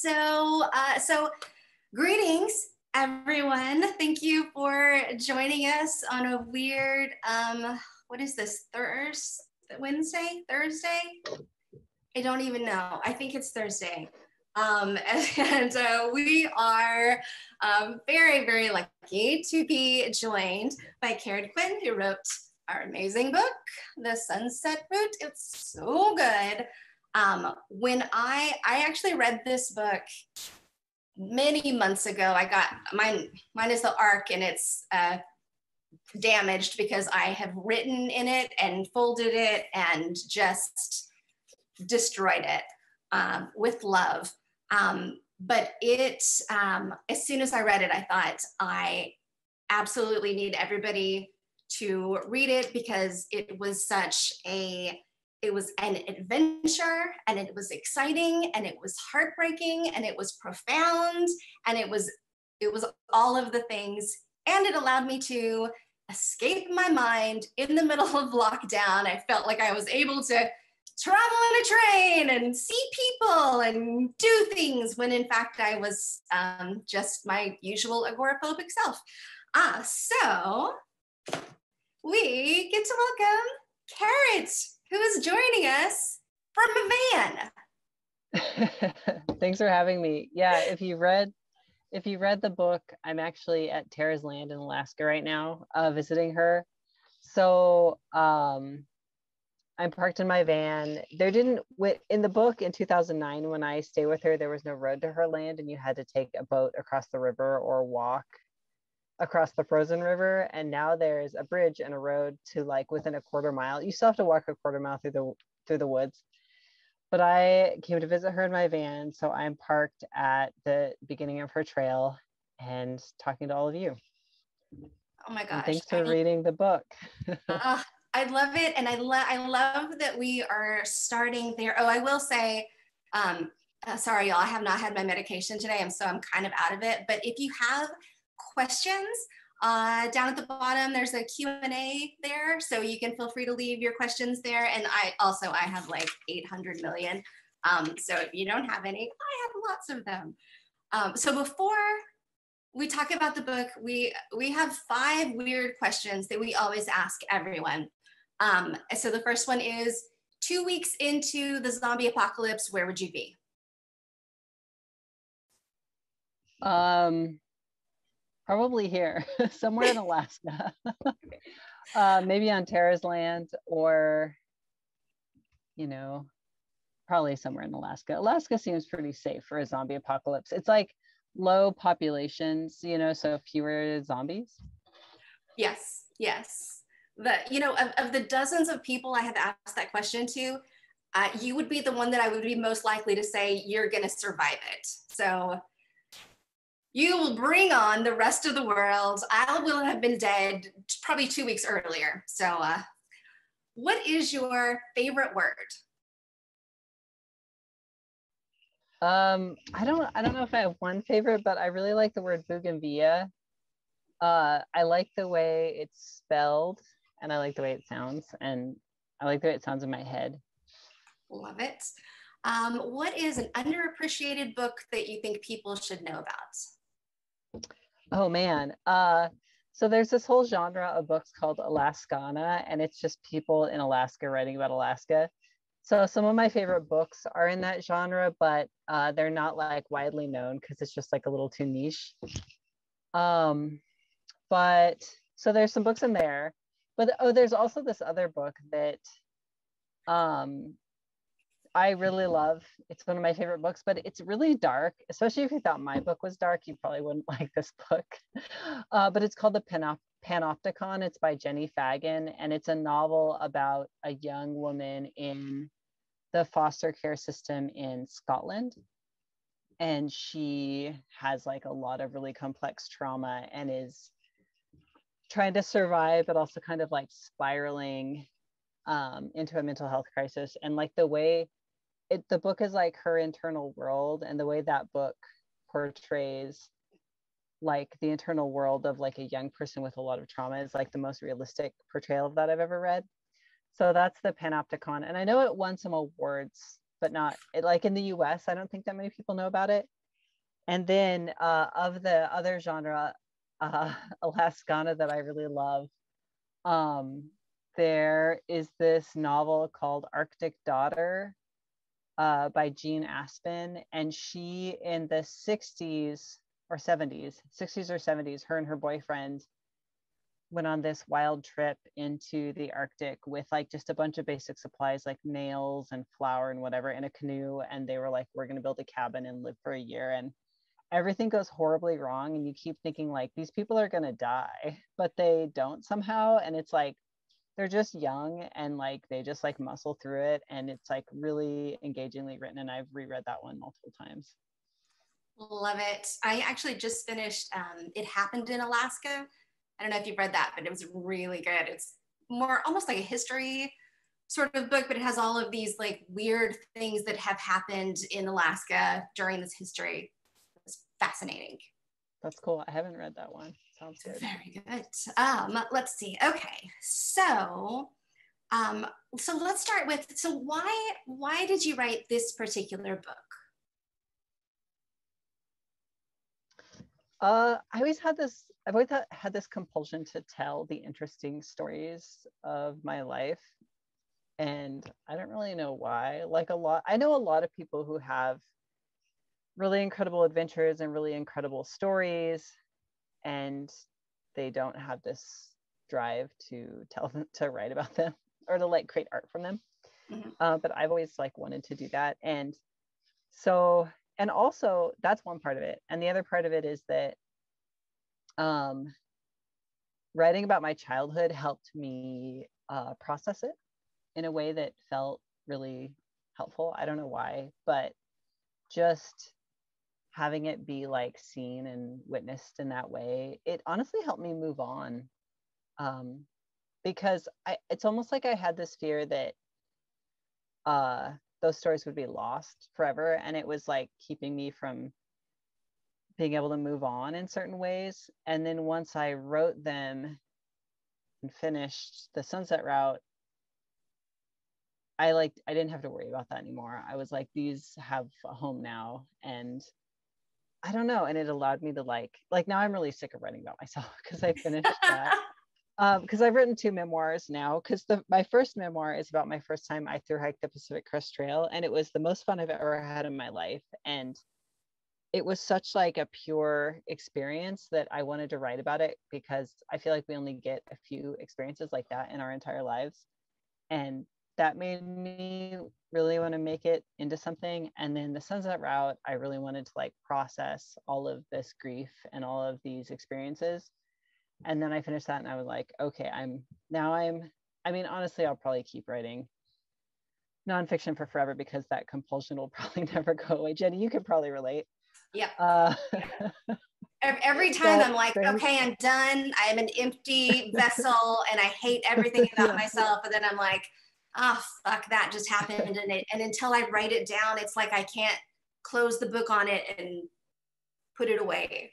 So greetings, everyone. Thank you for joining us on a weird, what is this, Thursday? I don't even know. I think it's Thursday. We are very, very lucky to be joined by Karen Quinn, who wrote our amazing book, The Sunset Route. It's so good. When I actually read this book many months ago. I got mine is the ARC, and it's damaged because I have written in it and folded it and just destroyed it with love. But it, as soon as I read it, I thought I absolutely need everybody to read it because it was it was an adventure, and it was exciting, and it was heartbreaking, and it was profound, and it was all of the things. And it allowed me to escape my mind in the middle of lockdown. I felt like I was able to travel on a train and see people and do things when in fact I was just my usual agoraphobic self. So we get to welcome Carrot, who is joining us from a van. Thanks for having me. Yeah, if you read the book, I'm actually at Tara's land in Alaska right now, visiting her. So I'm parked in my van. In the book in 2009, when I stay with her, there was no road to her land, and you had to take a boat across the river or walk across the frozen river. And now there's a bridge and a road to like within a quarter mile. You still have to walk a quarter mile through the woods. But I came to visit her in my van, so I'm parked at the beginning of her trail and talking to all of you. Oh my gosh! And thanks for reading the book. I love it, and I love that we are starting there. Oh, I will say, sorry, y'all, I have not had my medication today, and so I'm kind of out of it. But if you have questions, down at the bottom there's a Q&A there, so you can feel free to leave your questions there. And I have like 800 million, so if you don't have any, I have lots of them. So before we talk about the book, we have 5 weird questions that we always ask everyone. So the first one is, 2 weeks into the zombie apocalypse, where would you be? Probably here, somewhere in Alaska. Maybe on Tara's land, or, probably somewhere in Alaska. Alaska seems pretty safe for a zombie apocalypse. It's like low populations, so fewer zombies. Yes. Of the dozens of people I have asked that question to, you would be the one that I would be most likely to say you're going to survive it. So you will bring on the rest of the world. I will have been dead probably 2 weeks earlier. So what is your favorite word? I don't know if I have one favorite, but I really like the word bougainvillea. I like the way it's spelled, and I like the way it sounds, and I like the way it sounds in my head. Love it. What is an underappreciated book that you think people should know about? Oh man. So there's this whole genre of books called Alaskana, and it's just people in Alaska writing about Alaska. So some of my favorite books are in that genre, but they're not like widely known because it's just like a little too niche. But so there's some books in there, but there's also this other book that I really love. It's one of my favorite books, but it's really dark, especially if you thought my book was dark, you probably wouldn't like this book. But it's called The Panopticon. It's by Jenny Fagan, and it's a novel about a young woman in the foster care system in Scotland. And she has like a lot of really complex trauma and is trying to survive, but also kind of like spiraling into a mental health crisis. And like the way the book is like her internal world, and the way that book portrays like the internal world of like a young person with a lot of trauma is like the most realistic portrayal of that I've ever read. So that's The Panopticon, and I know it won some awards, but not like in the US. I don't think that many people know about it. And then of the other genre, Alaskana, that I really love, there is this novel called Arctic Daughter by Jean Aspen. And she, in the 60s or 70s, her and her boyfriend went on this wild trip into the Arctic with like just a bunch of basic supplies like nails and flour and whatever in a canoe. And they were like, we're going to build a cabin and live for a year. And everything goes horribly wrong. And you keep thinking like, these people are going to die, but they don't somehow. And it's like, they're just young and like, they just like muscle through it. And it's like really engagingly written. And I've reread that one multiple times. Love it. I actually just finished It Happened in Alaska. I don't know if you've read that, but it was really good. It's more almost like a history sort of book, but it has all of these like weird things that have happened in Alaska during this history. It's fascinating. That's cool. I haven't read that one. Sounds good. Very good. Let's see. Okay, so let's start with, so why did you write this particular book? I've always had this compulsion to tell the interesting stories of my life. And I don't really know why. I know a lot of people who have really incredible adventures and really incredible stories, and they don't have this drive to tell them, to write about them, or to like create art from them. Mm-hmm. But I've always like wanted to do that. And so, and also that's one part of it. And the other part of it is that writing about my childhood helped me process it in a way that felt really helpful. I don't know why, but just having it be like seen and witnessed in that way, it honestly helped me move on. Because it's almost like I had this fear that those stories would be lost forever. And it was like keeping me from being able to move on in certain ways. And then once I wrote them and finished the Sunset Route, I didn't have to worry about that anymore. I was like, these have a home now. And I don't know. And it allowed me to like now I'm really sick of writing about myself because I finished that. Because I've written 2 memoirs now, because my first memoir is about my first time I thru hiked the Pacific Crest Trail, and it was the most fun I've ever had in my life. And it was such like a pure experience that I wanted to write about it, because I feel like we only get a few experiences like that in our entire lives. And that made me really want to make it into something. And then the Sunset Route, I really wanted to like process all of this grief and all of these experiences. And then I finished that and I was like, okay, I mean, honestly, I'll probably keep writing nonfiction for forever because that compulsion will probably never go away. Jenny, you could probably relate. Yeah. Every time I'm like, okay, I'm done. I am an empty vessel and I hate everything about myself. And then I'm like, oh, fuck, that just happened. And until I write it down, it's like I can't close the book on it and put it away.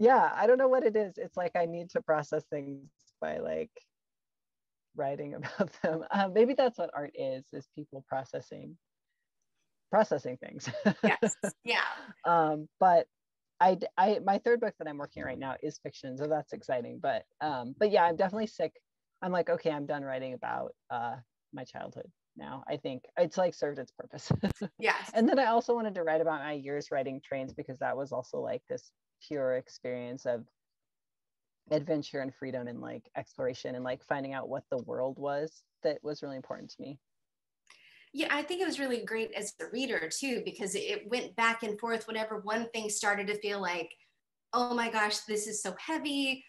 Yeah, I don't know what it is. It's like I need to process things by like writing about them. Maybe that's what art is people processing things. Yes. Yeah. But my third book that I'm working on right now is fiction, so that's exciting. But yeah, I'm definitely sick. I'm like, okay, I'm done writing about my childhood now. I think it's like served its purpose. Yes. And then I also wanted to write about my years riding trains, because that was also like this pure experience of adventure and freedom and like exploration and like finding out what the world was that was really important to me. Yeah, I think it was really great as a reader too, because it went back and forth whenever one thing started to feel like, oh my gosh, this is so heavy,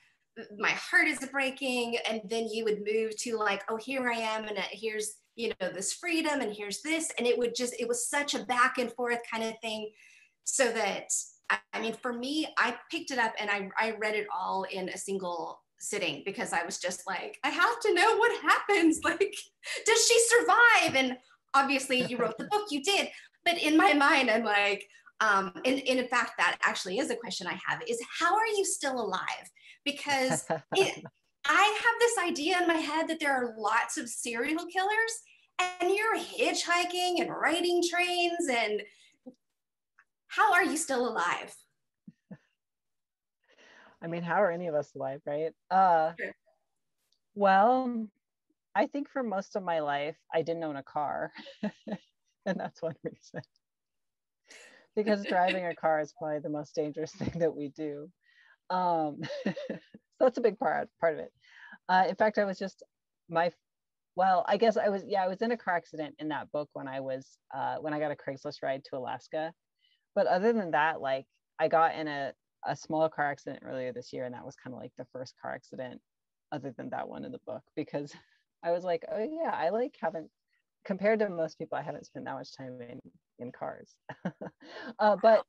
my heart is breaking. And then you would move to like, oh, here I am, and here's, this freedom, and here's this. And it was such a back and forth kind of thing. So that, I mean, for me, I picked it up and I read it all in a single sitting, because I was just like, I have to know what happens. Like, does she survive? And obviously you wrote the book, you did. But in my mind, I'm like, and in fact, that actually is a question I have, is how are you still alive? Because I have this idea in my head that there are lots of serial killers, and you're hitchhiking and riding trains, and how are you still alive? I mean, how are any of us alive, right? Sure. Well, I think for most of my life, I didn't own a car. And that's one reason. Because driving a car is probably the most dangerous thing that we do. So that's a big part of it. In fact, I was just I guess I was in a car accident in that book when I got a Craigslist ride to Alaska. But other than that, like I got in a small car accident earlier this year, and that was kind of like the first car accident other than that one in the book, because I was like, oh yeah, I like haven't, compared to most people, I haven't spent that much time in cars. But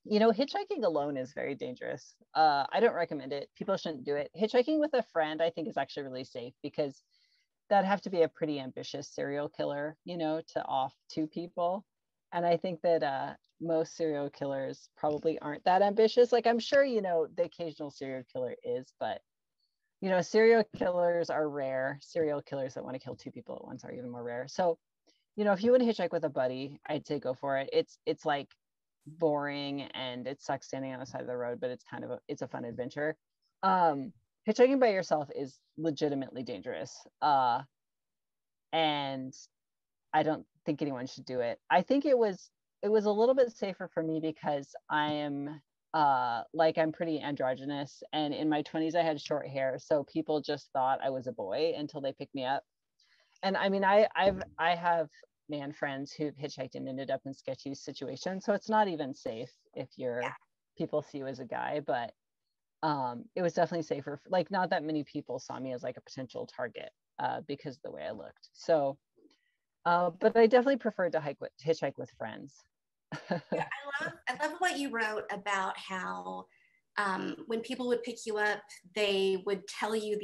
hitchhiking alone is very dangerous. I don't recommend it. People shouldn't do it. Hitchhiking with a friend, I think, is actually really safe, because that'd have to be a pretty ambitious serial killer, to off two people. And I think that most serial killers probably aren't that ambitious. Like, I'm sure, the occasional serial killer is, but serial killers are rare. Serial killers that want to kill two people at once are even more rare. So, if you want to hitchhike with a buddy, I'd say go for it. It's like boring and it sucks standing on the side of the road, but it's a fun adventure. Hitchhiking by yourself is legitimately dangerous. And I don't think anyone should do it. I think it was a little bit safer for me because I am I'm pretty androgynous, and in my 20s I had short hair, so people just thought I was a boy until they picked me up. And I mean, I have man friends who've hitchhiked and ended up in sketchy situations, so it's not even safe if people see you as a guy. But it was definitely safer. Like, not that many people saw me as like a potential target because of the way I looked. So but I definitely preferred to hitchhike with friends. Yeah, I love what you wrote about how when people would pick you up, they would tell you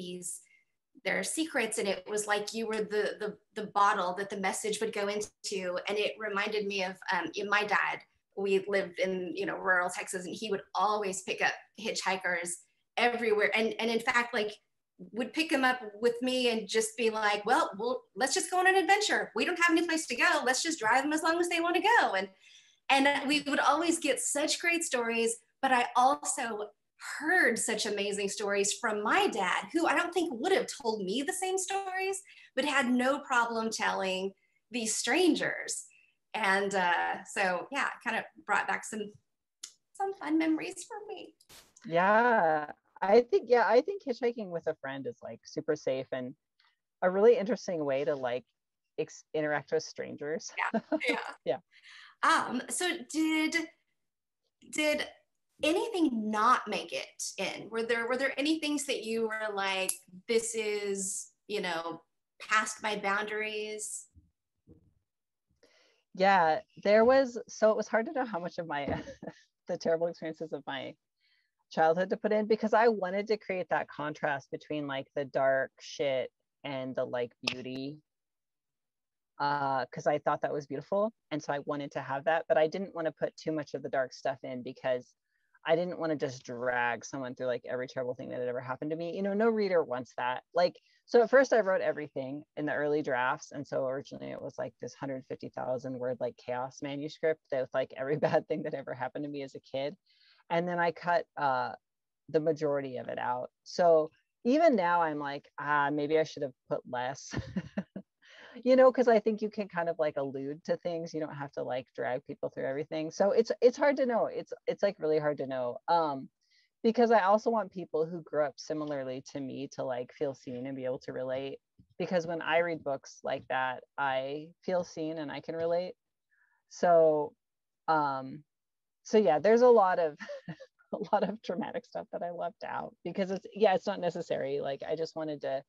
their secrets, and it was like you were the bottle that the message would go into. And it reminded me of my dad. We lived in rural Texas, and he would always pick up hitchhikers everywhere. And in fact, like, would pick them up with me and just be like, well, let's just go on an adventure. We don't have any place to go. Let's just drive them as long as they want to go. And we would always get such great stories. But I also heard such amazing stories from my dad, who I don't think would have told me the same stories, but had no problem telling these strangers. And so, yeah, it kind of brought back some fun memories for me. Yeah, I think hitchhiking with a friend is like super safe and a really interesting way to like interact with strangers. Yeah. Yeah. So did anything not make it in? Were there any things that you were like, this is, past my boundaries? Yeah, there was, so it was hard to know how much of my the terrible experiences of my childhood to put in, because I wanted to create that contrast between like the dark shit and the like beauty, because I thought that was beautiful, and so I wanted to have that, but I didn't want to put too much of the dark stuff in, because I didn't want to just drag someone through like every terrible thing that had ever happened to me. No reader wants that. Like, so at first I wrote everything in the early drafts, and so originally it was like this 150,000 word like chaos manuscript that was like every bad thing that ever happened to me as a kid, and then I cut the majority of it out. So even now I'm like, maybe I should have put less. Because I think you can kind of like allude to things. You don't have to like drag people through everything. So it's hard to know. It's like really hard to know. Because I also want people who grew up similarly to me to like feel seen and be able to relate. Because when I read books like that, I feel seen and I can relate. So yeah, there's a lot of traumatic stuff that I left out, because it's not necessary. Like, I just wanted to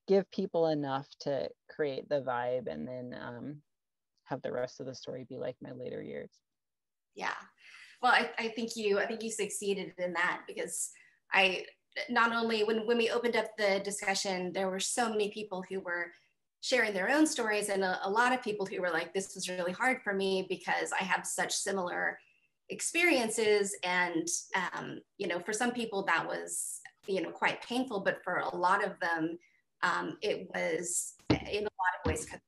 give people enough to create the vibe, and then have the rest of the story be like my later years. Yeah. Well, I think you succeeded in that, because I not only when we opened up the discussion, there were so many people who were sharing their own stories, and a lot of people who were like, this was really hard for me because I have such similar experiences. And for some people that was quite painful, but for a lot of them it was in a lot of ways cathartic.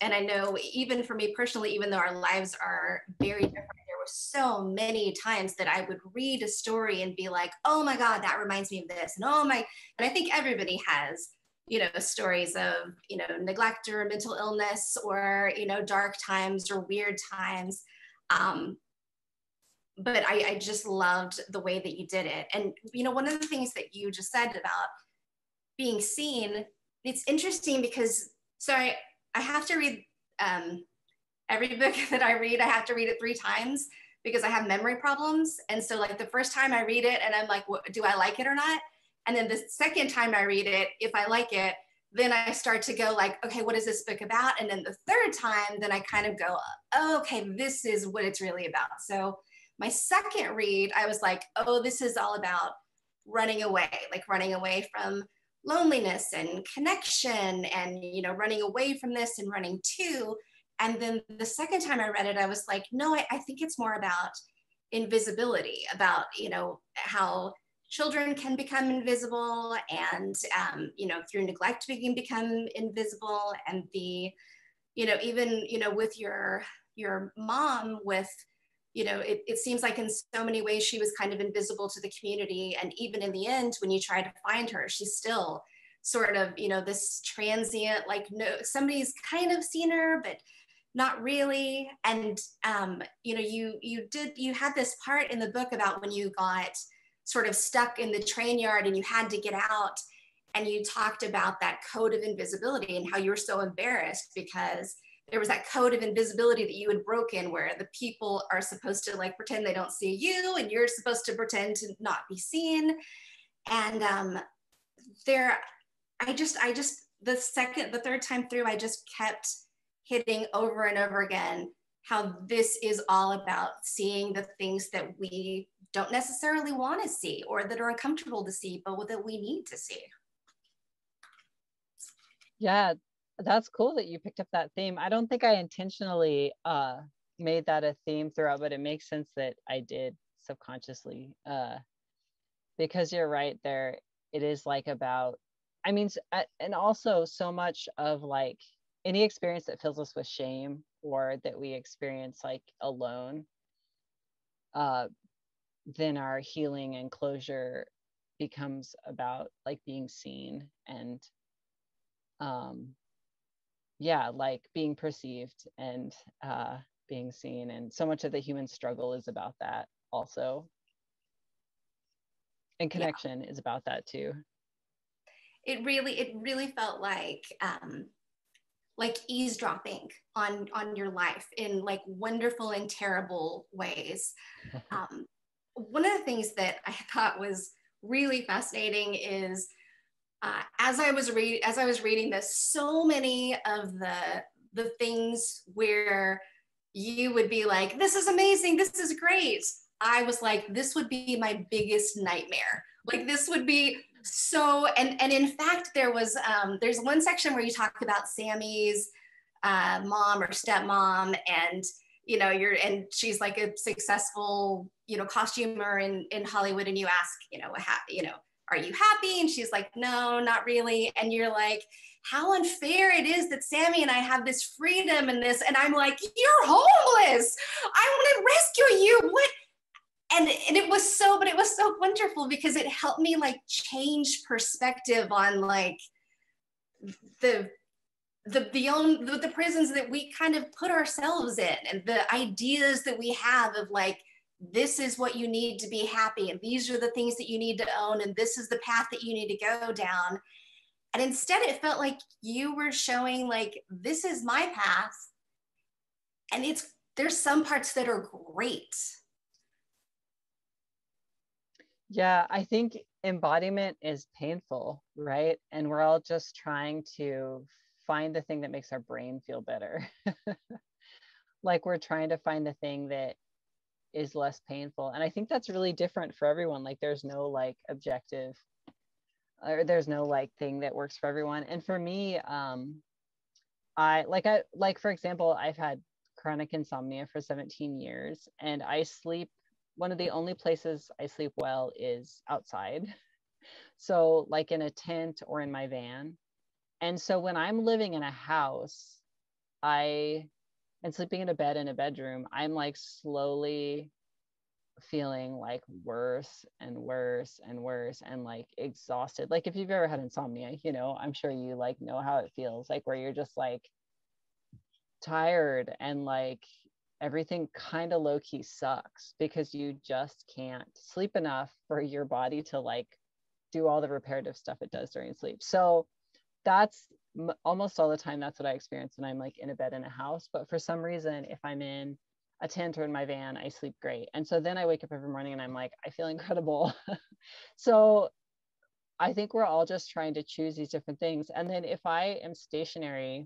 And I know even for me personally, even though our lives are very different, there were so many times that I would read a story and be like, oh my God, that reminds me of this. And oh my, and I think everybody has, you know, stories of, you know, neglect or mental illness or, you know, dark times or weird times. But I just loved the way that you did it. And, you know, one of the things that you just said about being seen, it's interesting because, sorry, I have to read every book that I read, I have to read it 3 times because I have memory problems. And so like the first time I read it and I'm like, do I like it or not? And then the second time I read it, if I like it, then I start to go like, okay, what is this book about? And then the third time, then I kind of go, oh, okay, this is what it's really about. So my second read, I was like, oh, this is all about running away, like running away from loneliness and connection and, you know, running away from this and running to. And then the second time I read it, I was like, no, I think it's more about invisibility, about, you know, how children can become invisible and, you know, through neglect, we can become invisible. And the, you know, even, you know, with your mom with, you know, it seems like in so many ways she was kind of invisible to the community. And even in the end, when you try to find her, she's still sort of, you know, this transient, like, no, somebody's kind of seen her, but not really. And, you know, you had this part in the book about when you got sort of stuck in the train yard and you had to get out, and you talked about that code of invisibility and how you were so embarrassed because there was that code of invisibility that you had broken where the people are supposed to like pretend they don't see you and you're supposed to pretend to not be seen. And the third time through, I just kept hitting over and over again how this is all about seeing the things that we don't necessarily want to see or that are uncomfortable to see, but that we need to see. Yeah, that's cool that you picked up that theme. I don't think I intentionally made that a theme throughout, but it makes sense that I did subconsciously because you're right there. It is like about, I mean, and also so much of like any experience that fills us with shame or that we experience like alone, then our healing and closure becomes about like being seen and yeah, like being perceived and being seen. And so much of the human struggle is about that also. And connection is about that too. It really felt like eavesdropping on your life in like wonderful and terrible ways. One of the things that I thought was really fascinating is as I was reading this, so many of the things where you would be like, this is amazing, this is great. I was like, this would be my biggest nightmare. Like this would be so, and in fact, there's one section where you talk about Sammy's mom or stepmom, and you know, and she's like a successful, you know, costumer in Hollywood, and you ask, you know, are you happy? And she's like, no, not really. And you're like, how unfair it is that Sammy and I have this freedom and this. And I'm like, you're homeless. I want to rescue you. What? And it was so wonderful because it helped me like change perspective on like the beyond the prisons that we kind of put ourselves in and the ideas that we have of like, this is what you need to be happy and these are the things that you need to own and this is the path that you need to go down. And instead it felt like you were showing like, this is my path and there's some parts that are great. Yeah, I think embodiment is painful, right? And we're all just trying to find the thing that makes our brain feel better. Like we're trying to find the thing that is less painful. And I think that's really different for everyone. Like there's no like objective or there's no like thing that works for everyone. And for me, I for example, I've had chronic insomnia for 17 years and I sleep, one of the only places I sleep well is outside. So like in a tent or in my van. And so when I'm living in a house, and sleeping in a bed in a bedroom, I'm like slowly feeling like worse and worse and worse and like exhausted. Like if you've ever had insomnia, you know, I'm sure you like know how it feels, like where you're just like tired and like everything kind of low key sucks because you just can't sleep enough for your body to like do all the reparative stuff it does during sleep. So that's almost all the time that's what I experience when I'm like in a bed in a house. But for some reason, if I'm in a tent or in my van, I sleep great. And so then I wake up every morning and I'm like, I feel incredible. So I think we're all just trying to choose these different things. And then if I am stationary,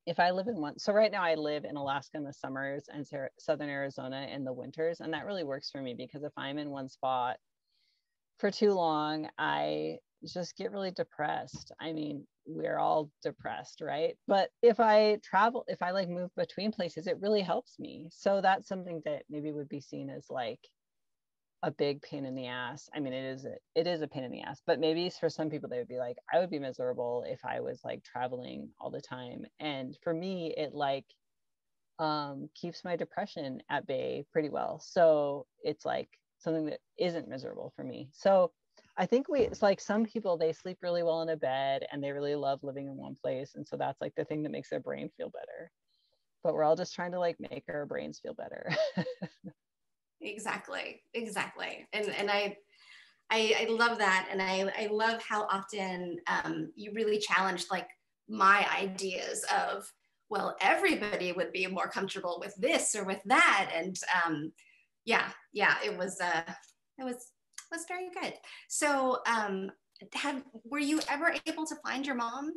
if I live in one, so right now I live in Alaska in the summers and Southern Arizona in the winters. And that really works for me because if I'm in one spot for too long, I just get really depressed. I mean, we're all depressed, right? But if I travel, if I like move between places, it really helps me. So that's something that maybe would be seen as like a big pain in the ass. I mean, it is a pain in the ass, but maybe for some people they would be like, I would be miserable if I was like traveling all the time. And for me, it like keeps my depression at bay pretty well. So it's like something that isn't miserable for me. So I think it's like some people, they sleep really well in a bed and they really love living in one place. And so that's like the thing that makes their brain feel better. But we're all just trying to like make our brains feel better. Exactly. And I love that. And I love how often you really challenged like my ideas of, well, everybody would be more comfortable with this or with that. And yeah, it was very good. So were you ever able to find your mom?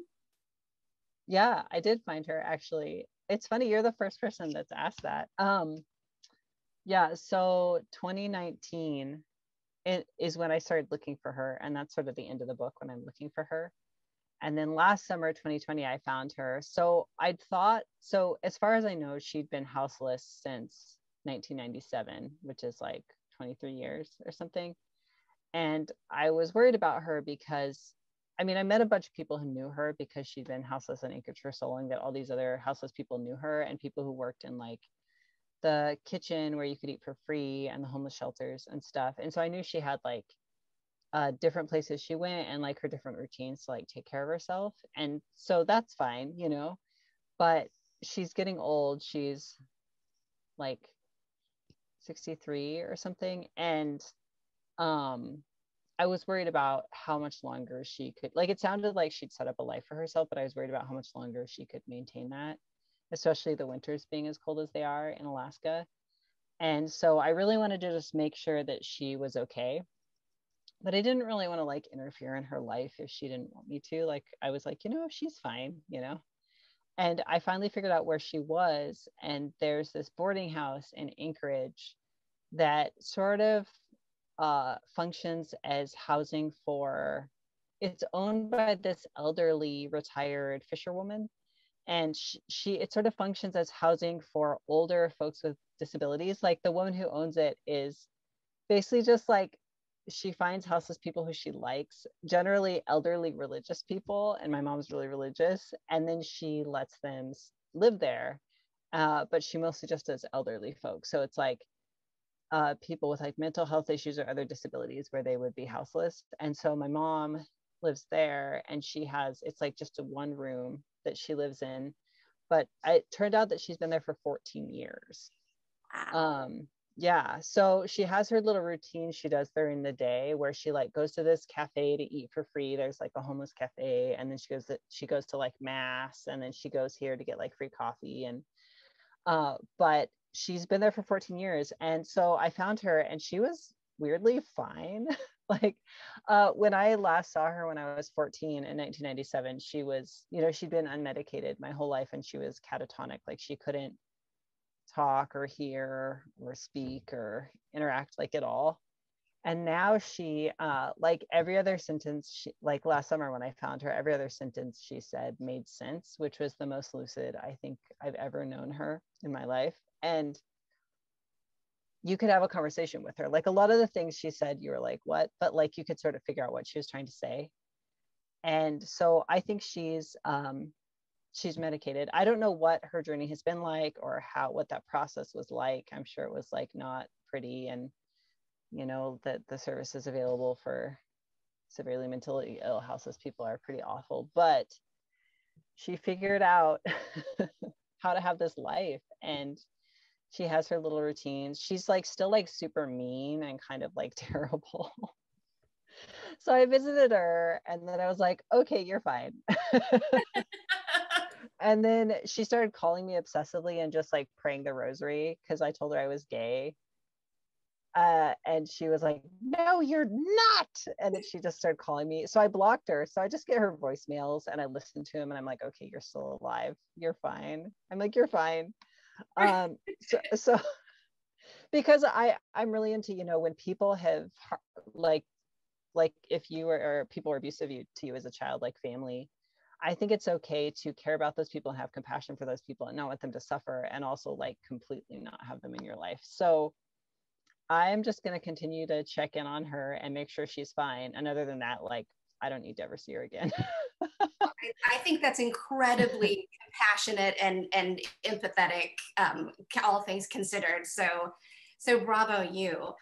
Yeah, I did find her actually. It's funny, you're the first person that's asked that. Yeah, so 2019 it is when I started looking for her, and that's sort of the end of the book when I'm looking for her. And then last summer 2020 I found her. So I'd thought, so as far as I know, she'd been houseless since 1997, which is like 23 years or something. And I was worried about her because I mean, I met a bunch of people who knew her because she'd been houseless in Anchorage for so long that all these other houseless people knew her, and people who worked in like the kitchen where you could eat for free and the homeless shelters and stuff. And so I knew she had like different places she went and like her different routines to like take care of herself. And so that's fine, you know, but she's getting old. She's like 63 or something. And um, I was worried about how much longer she could, like, it sounded like she'd set up a life for herself, but I was worried about how much longer she could maintain that, especially the winters being as cold as they are in Alaska. And so I really wanted to just make sure that she was okay. But I didn't really want to like interfere in her life if she didn't want me to. Like, I was like, you know, she's fine, you know. And I finally figured out where she was. And there's this boarding house in Anchorage that sort of functions as housing for, it's owned by this elderly retired fisherwoman. And it sort of functions as housing for older folks with disabilities. Like the woman who owns it is basically just like, she finds houseless people who she likes, generally elderly religious people, and my mom's really religious, and then she lets them live there. But she mostly just does elderly folks. So it's like people with like mental health issues or other disabilities where they would be houseless. And so my mom lives there, and she has, it's like just a one room that she lives in. But it turned out that she's been there for 14 years. Wow. Yeah, so she has her little routine she does during the day where she like goes to this cafe to eat for free. There's like a homeless cafe, and then she goes to like mass, and then she goes here to get like free coffee. And but she's been there for 14 years. And so I found her and she was weirdly fine. Like when I last saw her when I was 14 in 1997, she was, you know, she'd been unmedicated my whole life, and she was catatonic, like she couldn't talk or hear or speak or interact like at all. And now she like every other sentence like last summer when I found her, every other sentence she said made sense, which was the most lucid I think I've ever known her in my life. And you could have a conversation with her. Like a lot of the things she said, you were like, what? But like you could sort of figure out what she was trying to say. And so I think she's medicated. I don't know what her journey has been like or what that process was like. I'm sure it was like not pretty, and that the services available for severely mentally ill houseless people are pretty awful, but she figured out how to have this life, and she has her little routines. She's like still like super mean and kind of like terrible. So I visited her, and then I was like, okay, you're fine. And then she started calling me obsessively and just like praying the rosary because I told her I was gay. And she was like, no, you're not. And then she just started calling me. So I blocked her. So I just get her voicemails and I listen to them, and I'm like, okay, you're still alive. You're fine. I'm like, you're fine. So because I'm really into, when people have like if you or people are abusive to you as a child, like family, I think it's okay to care about those people and have compassion for those people and not want them to suffer, and also like completely not have them in your life. So I'm just going to continue to check in on her and make sure she's fine. And other than that, like, I don't need to ever see her again. I think that's incredibly compassionate and empathetic, all things considered. So bravo you.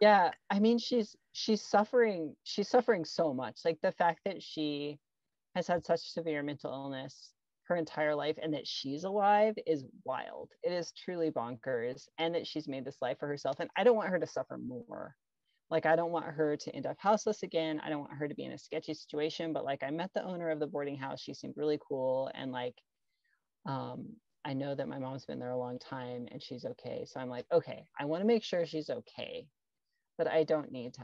Yeah, I mean, she's suffering so much. Like the fact that she has had such severe mental illness her entire life and that she's alive is wild. It is truly bonkers. And that she's made this life for herself. And I don't want her to suffer more. Like, I don't want her to end up houseless again. I don't want her to be in a sketchy situation. But like, I met the owner of the boarding house. She seemed really cool. And like, I know that my mom's been there a long time and she's okay. So I'm like, okay, I want to make sure she's okay. But I don't need to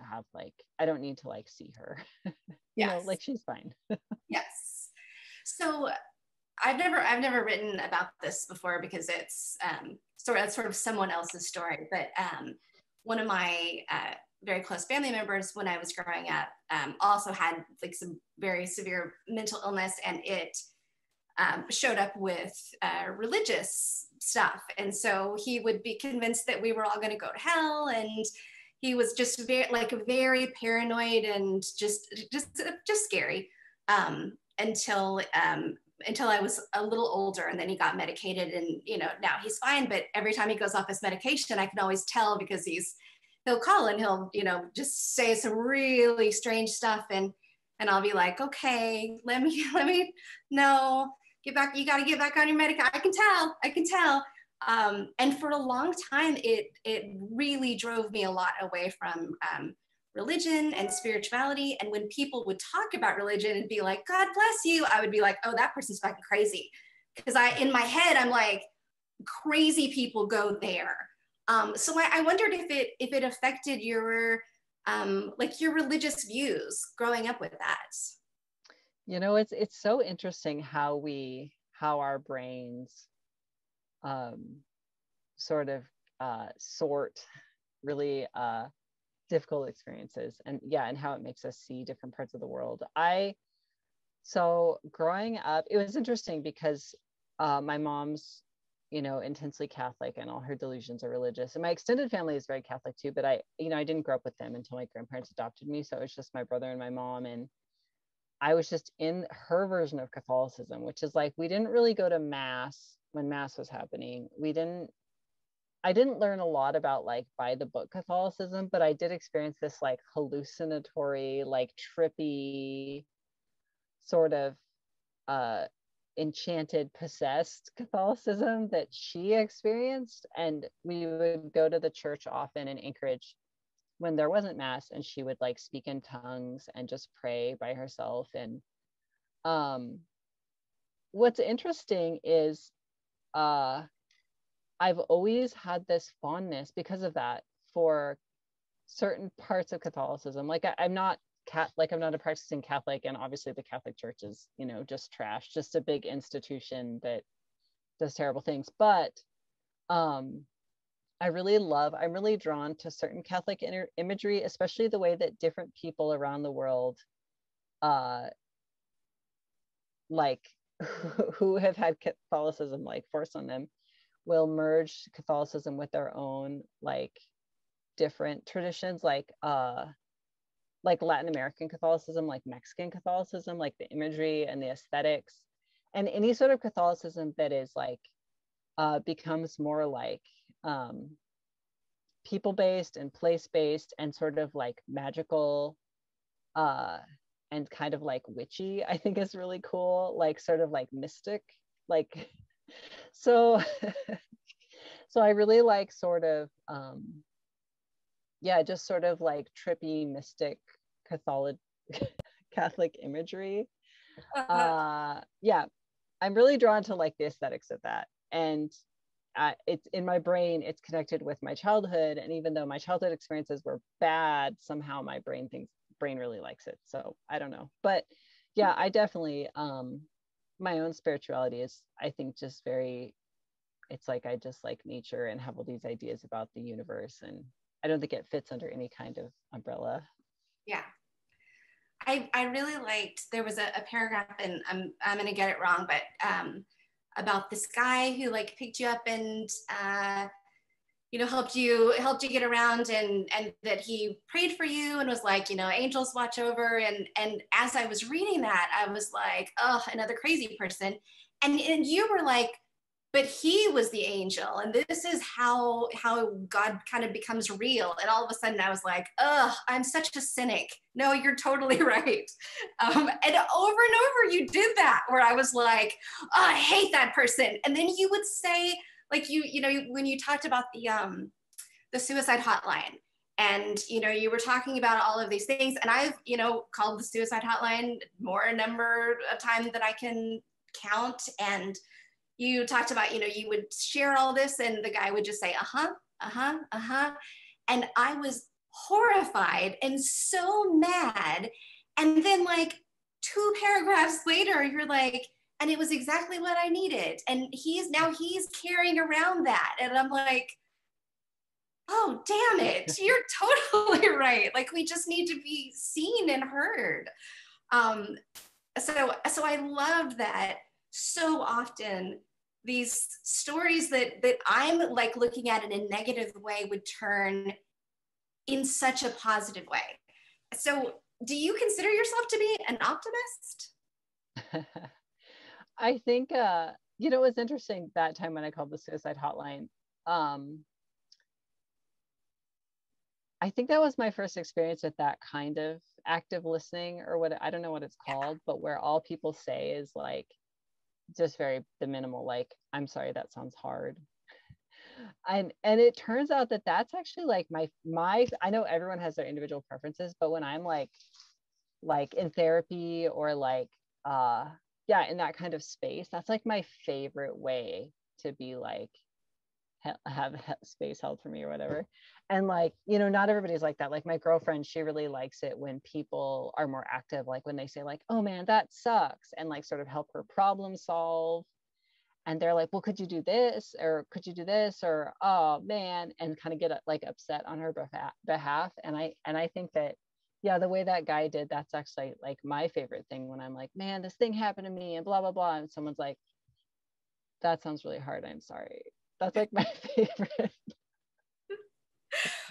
like see her. Yes. Like she's fine. Yes. So I've never written about this before because it's sort of someone else's story. But one of my very close family members, when I was growing up, also had like some very severe mental illness, and it showed up with religious stuff. And so he would be convinced that we were all going to go to hell, and he was just very paranoid and just scary, until I was a little older, and then he got medicated, and now he's fine. But every time he goes off his medication, I can always tell because he'll call and he'll just say some really strange stuff, and I'll be like, okay, let me no, get back, you got to get back on your medication. I can tell. And for a long time, it really drove me a lot away from religion and spirituality. And when people would talk about religion and be like, God bless you, I would be like, oh, that person's fucking crazy. Because in my head, I'm like, crazy people go there. So I wondered if it affected your your religious views growing up with that. It's so interesting how our brains sort of sort really difficult experiences, and how it makes us see different parts of the world. So growing up, it was interesting because my mom's intensely Catholic, and all her delusions are religious, and my extended family is very Catholic too, but I didn't grow up with them until my grandparents adopted me, so it was just my brother and my mom, and I was just in her version of Catholicism, which is like, we didn't really go to mass when mass was happening. I didn't learn a lot about like by the book Catholicism, but I did experience this like hallucinatory, like trippy sort of enchanted, possessed Catholicism that she experienced. And we would go to the church often in Anchorage when there wasn't mass, and she would like speak in tongues and just pray by herself. And what's interesting is I've always had this fondness because of that for certain parts of Catholicism. Like I'm not I'm not a practicing Catholic, and obviously the Catholic Church is, just trash, just a big institution that does terrible things. But I'm really drawn to certain Catholic imagery, especially the way that different people around the world, like who have had Catholicism like forced on them, will merge Catholicism with their own like different traditions. Like like Latin American Catholicism, like Mexican Catholicism, like the imagery and the aesthetics, and any sort of Catholicism that is like becomes more like people-based and place-based and sort of like magical uh and kind of like witchy, I think is really cool, like sort of like mystic, like so so I really like sort of yeah, just sort of like trippy mystic Catholic Catholic imagery. Yeah, I'm really drawn to like the aesthetics of that. And it's in my brain, it's connected with my childhood. And even though my childhood experiences were bad, somehow my brain really likes it. So I don't know. But yeah, I definitely, my own spirituality is, I think, just very, it's like I just like nature and have all these ideas about the universe. And I don't think it fits under any kind of umbrella. Yeah. I really liked, there was a paragraph, and I'm gonna get it wrong, but about this guy who like picked you up and helped you get around, and that he prayed for you and was like, angels watch over, and as I was reading that, I was like, oh, another crazy person. And you were like, but he was the angel, and this is how God kind of becomes real. And all of a sudden I was like, oh, I'm such a cynic. No, you're totally right. And over and over you did that, where I was like, oh, I hate that person. And then you would say, like, when you talked about the suicide hotline, and you were talking about all of these things, and I've called the suicide hotline more a number of times than I can count. And you talked about, you would share all this and the guy would just say, uh-huh, uh-huh, uh-huh. And I was horrified and so mad. And then like 2 paragraphs later, you're like, and it was exactly what I needed. And he's carrying around that. And I'm like, oh, damn it. You're totally right. Like, we just need to be seen and heard. So I love that so often these stories that I'm like looking at in a negative way would turn in such a positive way. So do you consider yourself to be an optimist? I think, it was interesting that time when I called the suicide hotline. I think that was my first experience with that kind of active listening, or what, I don't know what it's called, but where all people say is like, just the minimal, like, I'm sorry, that sounds hard. And it turns out that that's actually like my I know everyone has their individual preferences, but when I'm like in therapy or like yeah, in that kind of space, that's like my favorite way to be like have space held for me or whatever. And like, not everybody's like that. Like my girlfriend, she really likes it when people are more active, like when they say like, oh man, that sucks, and like sort of help her problem solve. And they're like, well, could you do this, or could you do this, or oh man, and kind of get like upset on her behalf. And I think that, yeah, the way that guy did, that's actually like my favorite thing, when I'm like, man, this thing happened to me and blah blah blah, and someone's like, that sounds really hard, I'm sorry. That's like my favorite.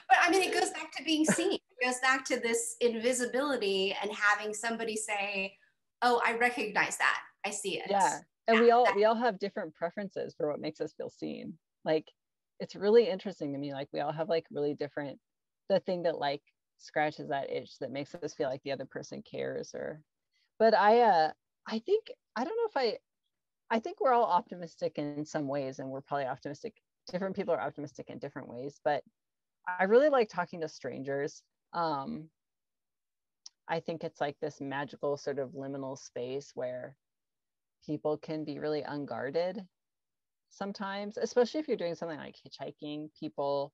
But I mean, it goes back to being seen. It goes back to this invisibility and having somebody say, oh, I recognize that, I see it. Yeah. And we all have different preferences for what makes us feel seen. Like, it's really interesting to me. Like, we all have like really different, the thing that like scratches that itch that makes us feel like the other person cares. Or, but I think, I don't know if I think we're all optimistic in some ways, and we're probably optimistic. Different people are optimistic in different ways, but I really like talking to strangers. I think it's like this magical sort of liminal space where people can be really unguarded sometimes, especially if you're doing something like hitchhiking. People,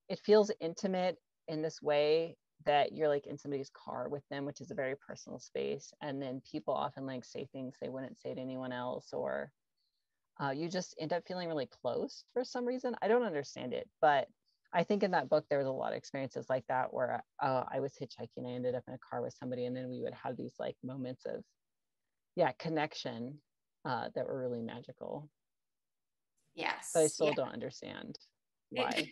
it feels intimate in this way that you're like in somebody's car with them, which is a very personal space. And then people often like say things they wouldn't say to anyone else, or you just end up feeling really close for some reason. I don't understand it, but I think in that book there was a lot of experiences like that, where I was hitchhiking, I ended up in a car with somebody, and then we would have these like moments of, yeah, connection that were really magical. Yes. But I still don't understand why.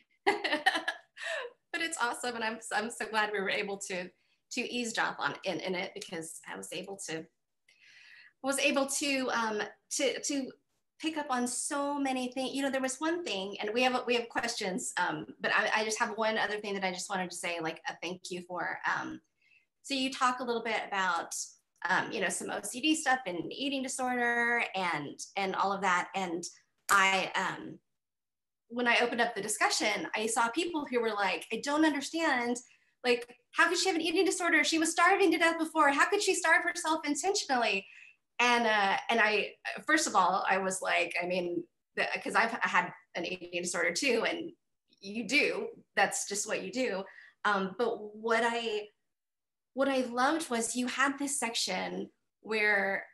But it's awesome, and I'm so glad we were able to eavesdrop on in it, because I was able to pick up on so many things. You know, there was one thing, and we have questions, but I just have one other thing that I just wanted to say, like a thank you for. So you talk a little bit about, you know, some OCD stuff and eating disorder and all of that. And I, when I opened up the discussion, I saw people who were like, I don't understand. Like, how could she have an eating disorder? She was starving to death before. How could she starve herself intentionally? And I, first of all, I was like, I mean, because I had an eating disorder too, and you do, that's just what you do. But what I loved was you had this section where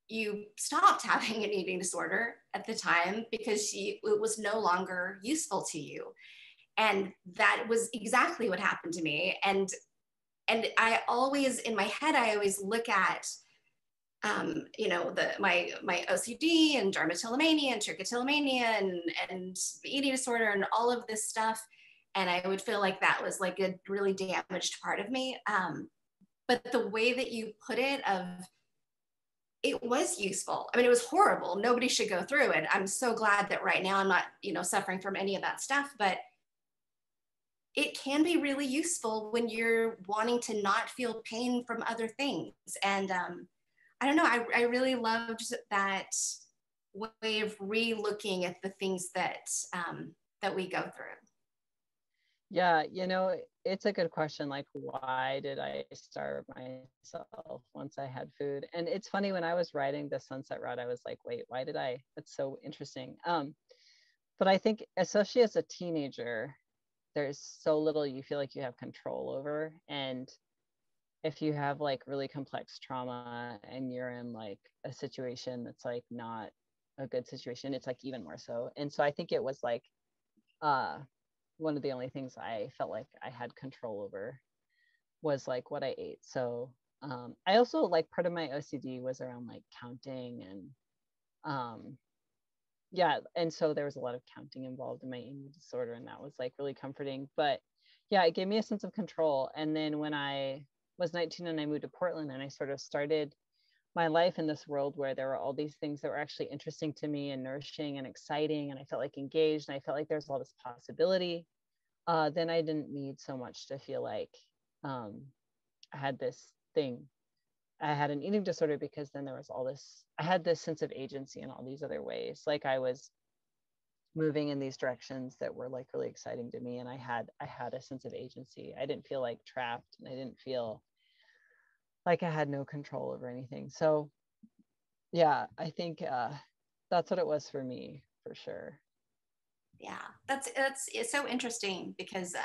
you stopped having an eating disorder at the time because it was no longer useful to you. And that was exactly what happened to me. And I always, in my head, I always look at, you know, my OCD and dermatillomania and trichotillomania and eating disorder and all of this stuff. And I would feel like that was like a really damaged part of me. But the way that you put it, it was useful. I mean, it was horrible. Nobody should go through it. I'm so glad that right now I'm not, you know, suffering from any of that stuff, but it can be really useful when you're wanting to not feel pain from other things. And I don't know, I really loved that way of re-looking at the things that that we go through. Yeah, you know, it's a good question. Like, why did I starve myself once I had food? And it's funny, when I was writing the Sunset Route, I was like, wait, why did I? That's so interesting. But I think, especially as a teenager, there's so little you feel like you have control over. And if you have like really complex trauma and you're in like a situation that's like not a good situation, it's like even more so. And so I think it was like, one of the only things I felt like I had control over was like what I ate. So I also, like, part of my OCD was around like counting, and yeah, and so there was a lot of counting involved in my eating disorder, and that was like really comforting. But yeah, it gave me a sense of control. And then when I was 19 and I moved to Portland, and I sort of started my life in this world where there were all these things that were actually interesting to me and nourishing and exciting, and I felt like engaged, and I felt like there's all this possibility, then I didn't need so much to feel like I had this thing. I had an eating disorder, because then there was all this, I had this sense of agency in all these other ways. Like, I was moving in these directions that were like really exciting to me, and I had a sense of agency. I didn't feel like trapped, and I didn't feel like I had no control over anything. So yeah, I think that's what it was for me, for sure. Yeah, it's so interesting, because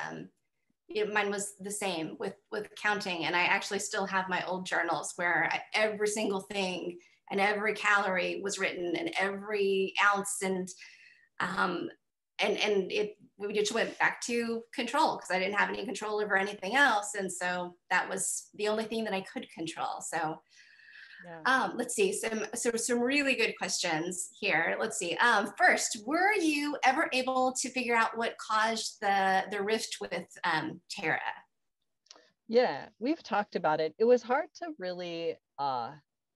you know, mine was the same with counting, and I actually still have my old journals where every single thing and every calorie was written, and every ounce, and we just went back to control, because I didn't have any control over anything else, and so that was the only thing that I could control. So let's see, some really good questions here. Let's see. First, were you ever able to figure out what caused the rift with Tara? Yeah, we've talked about it. It was hard to really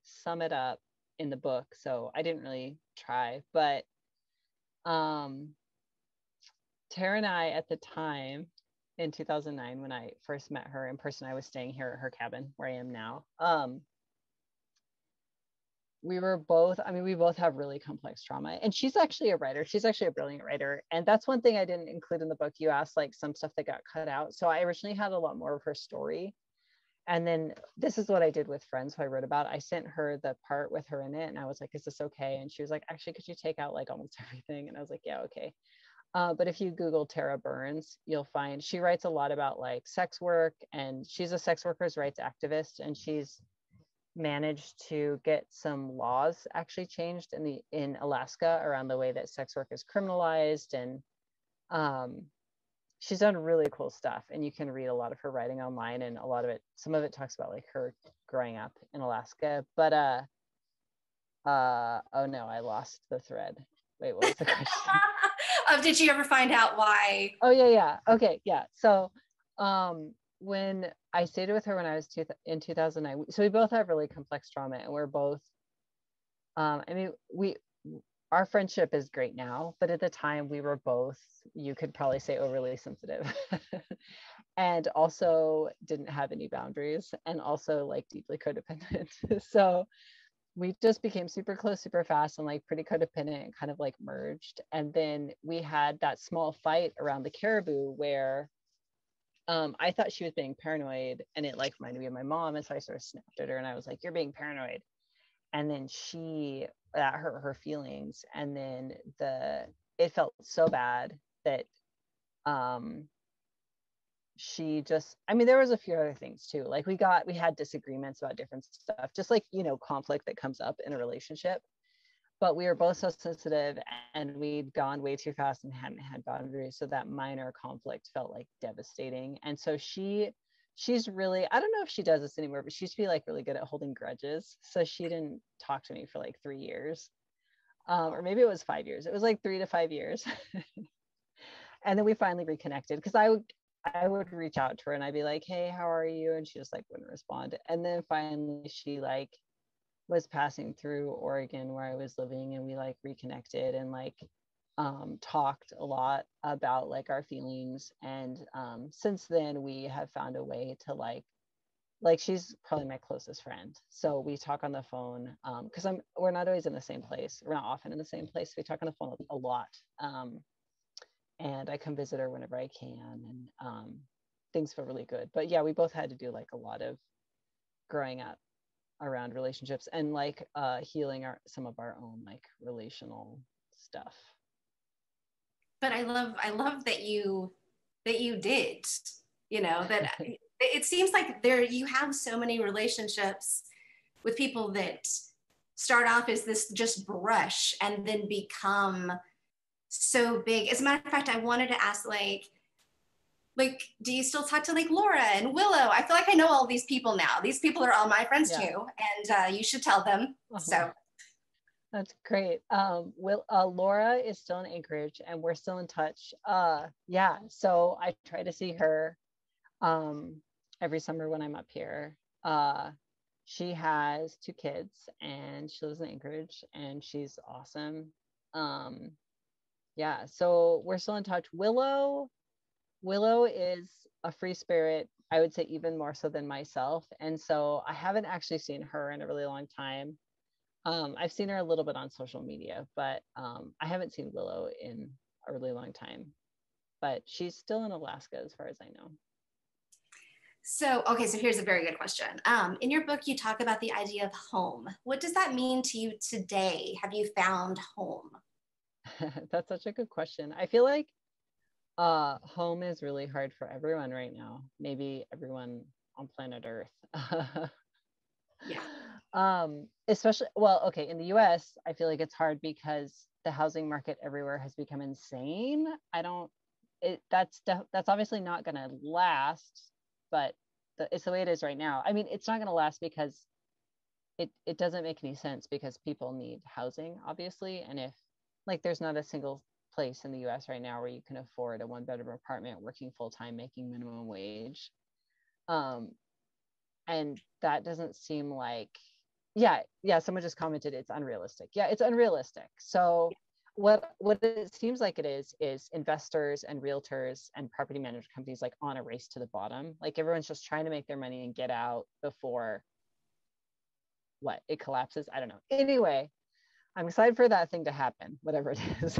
sum it up in the book, so I didn't really try. But Tara and I, at the time in 2009, when I first met her in person, I was staying here at her cabin where I am now. We were both, I mean, we both have really complex trauma, and she's actually a writer. She's actually a brilliant writer. And that's one thing I didn't include in the book. You asked like some stuff that got cut out. So I originally had a lot more of her story. And then this is what I did with Friends, who I wrote about. I sent her the part with her in it, and I was like, is this okay? And she was like, actually, could you take out like almost everything? And I was like, yeah, okay. But if you Google Tara Burns, you'll find she writes a lot about like sex work, and she's a sex workers' rights activist, and she's managed to get some laws actually changed in Alaska around the way that sex work is criminalized. And she's done really cool stuff, and you can read a lot of her writing online, and a lot of it, some of it talks about like her growing up in Alaska. But oh no, I lost the thread. Wait, what was the question? Did you ever find out why? Oh yeah, okay, yeah. So when I stayed with her when I was in 2009, so we both have really complex trauma, and we're both, I mean, our friendship is great now, but at the time we were both, you could probably say, overly sensitive and also didn't have any boundaries, and also like deeply codependent. So we just became super close super fast and like pretty codependent and kind of like merged. And then we had that small fight around the caribou where I thought she was being paranoid, and it like reminded me of my mom, and so I sort of snapped at her and I was like, you're being paranoid. And then that hurt her feelings, and then it felt so bad that she just, I mean, there was a few other things too, like we had disagreements about different stuff, just like, you know, conflict that comes up in a relationship, but we were both so sensitive and we'd gone way too fast and hadn't had boundaries, so that minor conflict felt like devastating. And so she's really, I don't know if she does this anymore, but she used to be like really good at holding grudges, so she didn't talk to me for like 3 years, or maybe it was 5 years, it was like 3 to 5 years. And then we finally reconnected, because I would reach out to her and I'd be like, hey, how are you? And she just like wouldn't respond. And then finally she like was passing through Oregon where I was living, and we like reconnected and like talked a lot about like our feelings. And since then we have found a way to like she's probably my closest friend. So we talk on the phone, because we're not always in the same place. We're not often in the same place. We talk on the phone a lot. And I come visit her whenever I can, and things feel really good. But yeah, we both had to do like a lot of growing up around relationships and like healing some of our own like relational stuff. But I love that you did, you know, that it seems like you have so many relationships with people that start off as this just brush and then become so big. As a matter of fact, I wanted to ask, like, do you still talk to like Laura and Willow? I feel like I know all these people now. These people are all my friends too, and you should tell them. So that's great. Laura is still in Anchorage, and we're still in touch. Yeah, so I try to see her every summer when I'm up here. She has 2 kids, and she lives in Anchorage, and she's awesome. Yeah, so we're still in touch. Willow is a free spirit, I would say, even more so than myself. And so I haven't actually seen her in a really long time. I've seen her a little bit on social media, but I haven't seen Willow in a really long time. But she's still in Alaska as far as I know. So, okay, so here's a very good question. In your book, you talk about the idea of home. What does that mean to you today? Have you found home? That's such a good question. I feel like home is really hard for everyone right now. Maybe everyone on planet Earth. Yeah. Especially, well, okay, in the US, I feel like it's hard because the housing market everywhere has become insane. That's obviously not going to last, but it's the way it is right now. I mean, it's not going to last because it doesn't make any sense, because people need housing, obviously. And if like there's not a single place in the US right now where you can afford a 1-bedroom apartment working full-time making minimum wage. And that doesn't seem like, someone just commented it's unrealistic. Yeah, it's unrealistic. So what it seems like it is investors and realtors and property management companies like on a race to the bottom. Like everyone's just trying to make their money and get out before it collapses. I don't know. Anyway, I'm excited for that thing to happen, whatever it is.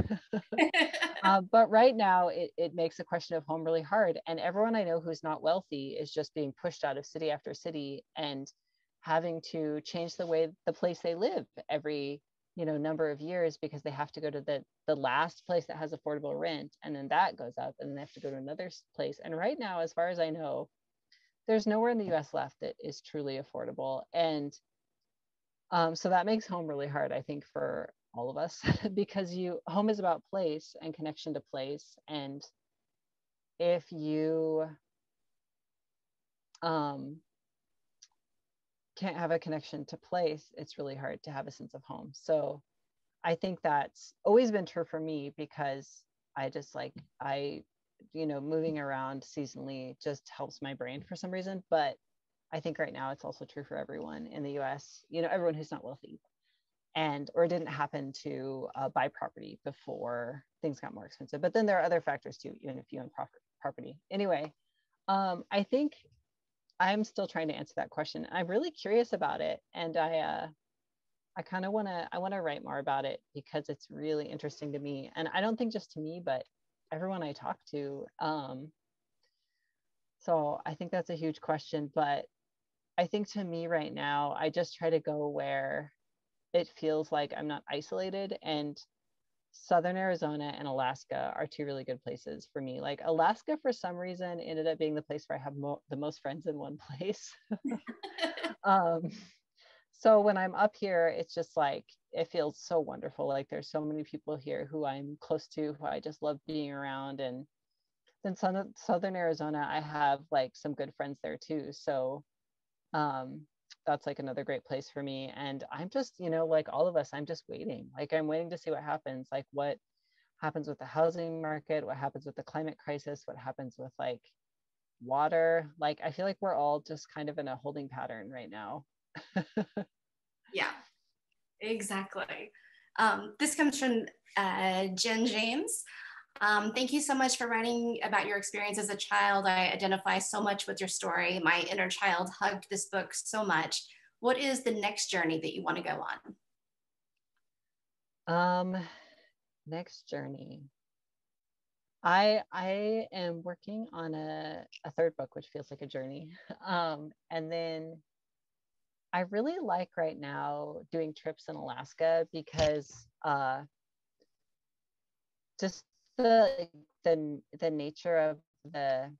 But right now, it makes the question of home really hard. And everyone I know who's not wealthy is just being pushed out of city after city and having to change the place they live every number of years, because they have to go to the last place that has affordable rent, and then that goes up, and then they have to go to another place. And right now, as far as I know, there's nowhere in the US left that is truly affordable. And so that makes home really hard, I think, for all of us, because home is about place and connection to place. And if you can't have a connection to place, it's really hard to have a sense of home. So I think that's always been true for me, because I just I moving around seasonally just helps my brain for some reason. But I think right now it's also true for everyone in the US, everyone who's not wealthy or didn't happen to buy property before things got more expensive. But then there are other factors too, even if you own property. Anyway, I think I'm still trying to answer that question. I'm really curious about it. And I kind of want to write more about it because it's really interesting to me. And I don't think just to me, but everyone I talk to. So I think that's a huge question, but I think to me right now, I just try to go where it feels like I'm not isolated, and Southern Arizona and Alaska are two really good places for me. Like Alaska, for some reason, ended up being the place where I have the most friends in one place. So when I'm up here, it's just like, it feels so wonderful. Like there's so many people here who I'm close to, who I just love being around. And then Southern Arizona, I have like some good friends there too. So that's like another great place for me. And I'm just, like all of us, I'm just waiting. Like I'm waiting to see what happens, like what happens with the housing market, what happens with the climate crisis, what happens with like water. Like I feel like we're all just kind of in a holding pattern right now. Yeah, exactly. This comes from Jen James. Thank you so much for writing about your experience as a child. I identify so much with your story. My inner child hugged this book so much. What is the next journey that you want to go on? Next journey. I am working on a third book, which feels like a journey. And then I really like right now doing trips in Alaska because just the nature of the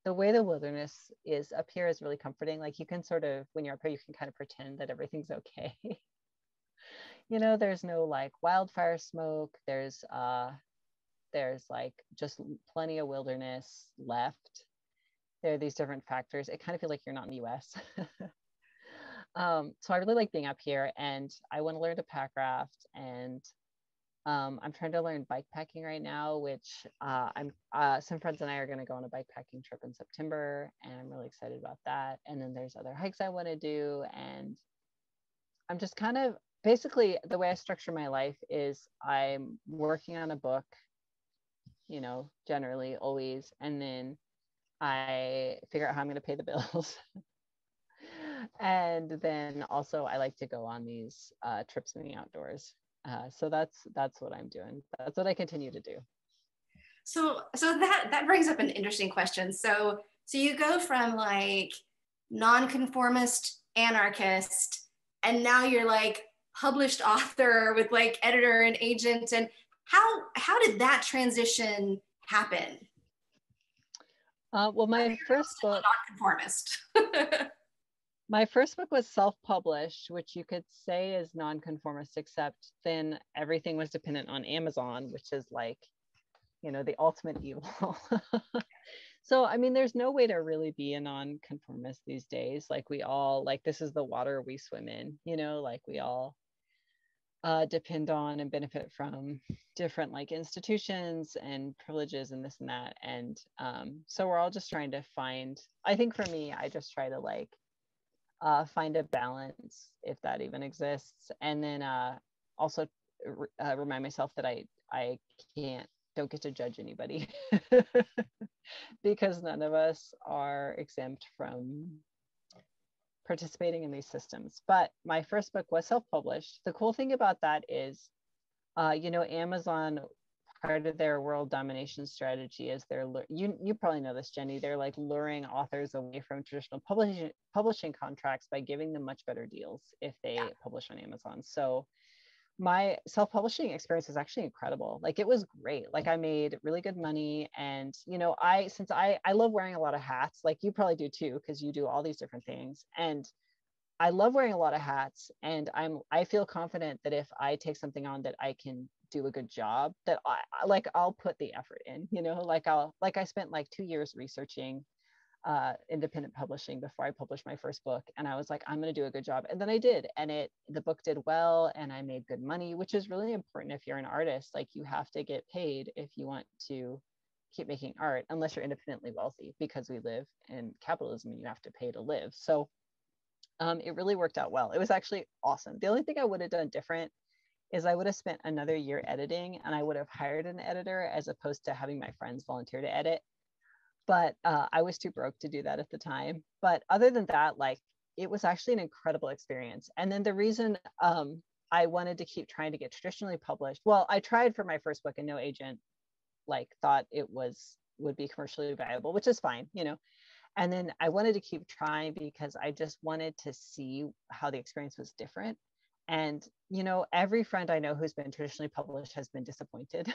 way the wilderness is up here is really comforting. Like you can sort of, when you're up here, you can kind of pretend that everything's okay. There's no like wildfire smoke. There's like just plenty of wilderness left. There are these different factors. It kind of feels like you're not in the US. So I really like being up here, and I want to learn to pack raft, and I'm trying to learn bike packing right now, which I'm some friends and I are going to go on a bike packing trip in September, and I'm really excited about that. And then there's other hikes I want to do, and I'm just kind of, basically the way I structure my life is I'm working on a book, generally always, and then I figure out how I'm going to pay the bills. And then also I like to go on these trips in the outdoors. So that's what I'm doing. That's what I continue to do. So that brings up an interesting question. So you go from like nonconformist anarchist, and now you're like published author with like editor and agent. And how did that transition happen? Well, my first book, nonconformist. My first book was self-published, which you could say is nonconformist, except then everything was dependent on Amazon, which is like, the ultimate evil. So, I mean, there's no way to really be a nonconformist these days. Like we all, like, this is the water we swim in, like we all depend on and benefit from different like institutions and privileges and this and that. And so we're all just trying to find, I think for me, I just try to like find a balance, if that even exists. And then also remind myself that I don't get to judge anybody because none of us are exempt from participating in these systems. But my first book was self-published. The cool thing about that is, Amazon, part of their world domination strategy is you probably know this, Jenny, they're like luring authors away from traditional publishing contracts by giving them much better deals if they publish on Amazon. So my self-publishing experience was actually incredible. Like it was great. Like I made really good money. And, since I love wearing a lot of hats, like you probably do too, because you do all these different things. And I love wearing a lot of hats, and I feel confident that if I take something on that I can do a good job, that I'll put the effort in, I spent like 2 years researching independent publishing before I published my first book. And I was like, I'm going to do a good job. And then I did. And the book did well, and I made good money, which is really important if you're an artist. Like you have to get paid if you want to keep making art unless you're independently wealthy, because we live in capitalism and you have to pay to live. So it really worked out well. It was actually awesome. The only thing I would have done different is I would have spent another year editing, and I would have hired an editor as opposed to having my friends volunteer to edit. But I was too broke to do that at the time. But other than that, like, it was actually an incredible experience. And then the reason I wanted to keep trying to get traditionally published, well, I tried for my first book and no agent like thought it would be commercially viable, which is fine, you know. And then I wanted to keep trying because I just wanted to see how the experience was different. And, you know, every friend I know who's been traditionally published has been disappointed